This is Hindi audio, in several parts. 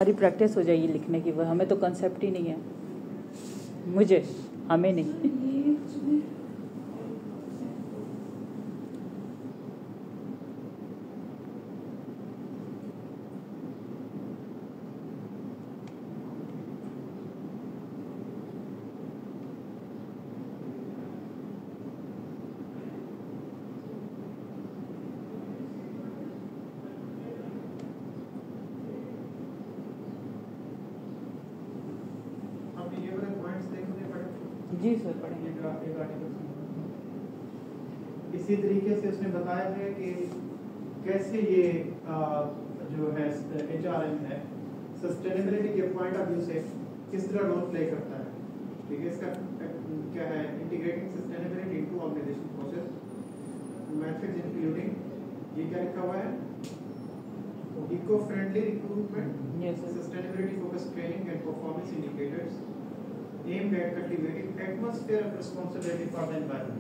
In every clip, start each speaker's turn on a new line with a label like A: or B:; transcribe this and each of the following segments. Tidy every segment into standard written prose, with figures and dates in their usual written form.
A: हमारी प्रैक्टिस हो जाएगी लिखने की। वो हमें तो कंसेप्ट ही नहीं है, मुझे, हमें नहीं। जी सर, पढ़ेंगे।
B: इसी तरीके से उसने बताया है कि कैसे ये जो है HRM है सस्टेनेबिलिटी के पॉइंट ऑफ व्यू से किस तरह रोल प्ले करता है। ठीक है, इसका क्या है, integrating sustainability into organisation process methods including, ये क्या लिखा हुआ है, eco friendly recruitment, sustainability focus training and performance indicators aimed at cultivating atmosphere of responsibility for the environment.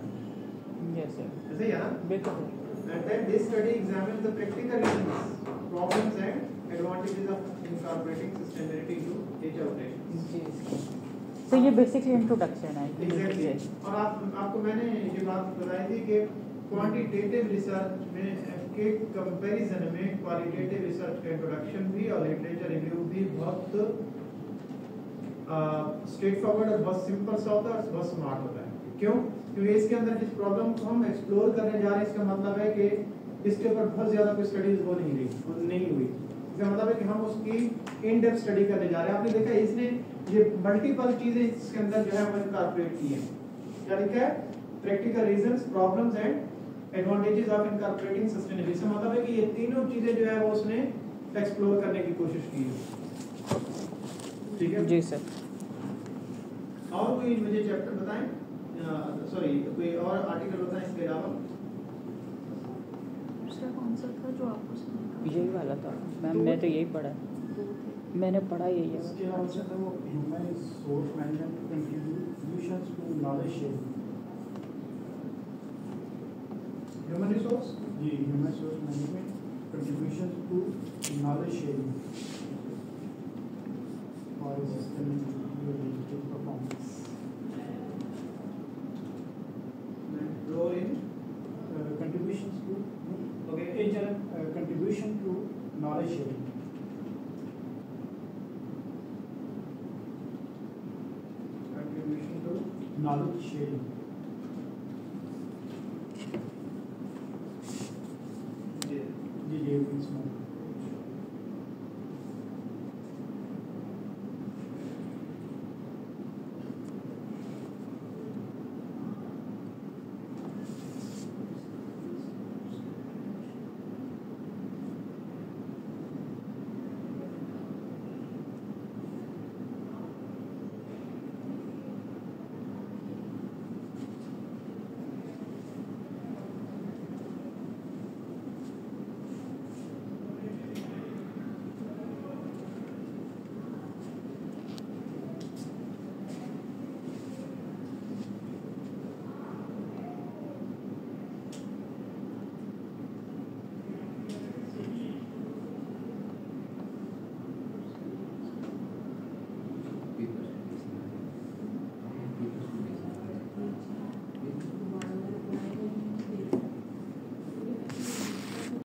A: Yes sir.
B: ऐसे ही है ना?
A: बिल्कुल।
B: And then this study examines the practical reasons, problems and advantages of incorporating sustainability into HR operations.
A: Ji sir, तो ये बेसिकली इंट्रोडक्शन है।
B: Exactly. और आपको मैंने ये बात बताई थी कि क्वांटिटेटिव रिसर्च में के कंपैरिजन में क्वालिटेटिव रिसर्च का इंट्रोडक्शन भी और लिटरेचर रिव्यू भी बहुत स्ट्रेट फॉरवर्ड और बहुत सिंपल सा होता है और बहुत स्मार्ट होता है। क्यों? क्योंकि इसके अंदर जिस प्रॉब्लम को हम एक्सप्लोर करने जा रहे हैं, इसका मतलब है कि इसके ऊपर बहुत ज्यादा कोई स्टडीज वो नहीं हुई। इसका मतलब है कि हम उसकी इन डेप्थ स्टडी करने जा रहे हैं। आपने देखा इसने ये मल्टीपल चीजें इसके अंदर जो है वो इनकॉर्पोरेट की है। क्या लिखा है? Practical reasons, problems and advantages of incorporating sustainability. इसका मतलब है कि ये तीनों चीजें जो है वो उसने एक्सप्लोर करने की कोशिश की है। ठीक है
A: जी सर।
B: और कोई मुझे चैप्टर बताएं, सॉरी कोई और आर्टिकल बताएं इसके अलावा।
C: दूसरा कौन सा था जो आपको सुना?
A: यही वाला था मैम, मैं तो यही पढ़ा, मैंने पढ़ा यही है।
D: इसके अलावा से वो human source management contributions to knowledge sharing.
B: Human resource,
D: जी, human source management contributions to knowledge sharing और system performance.
B: Role in
D: contributions to contribution to knowledge sharing.
B: contribution to
D: Knowledge sharing.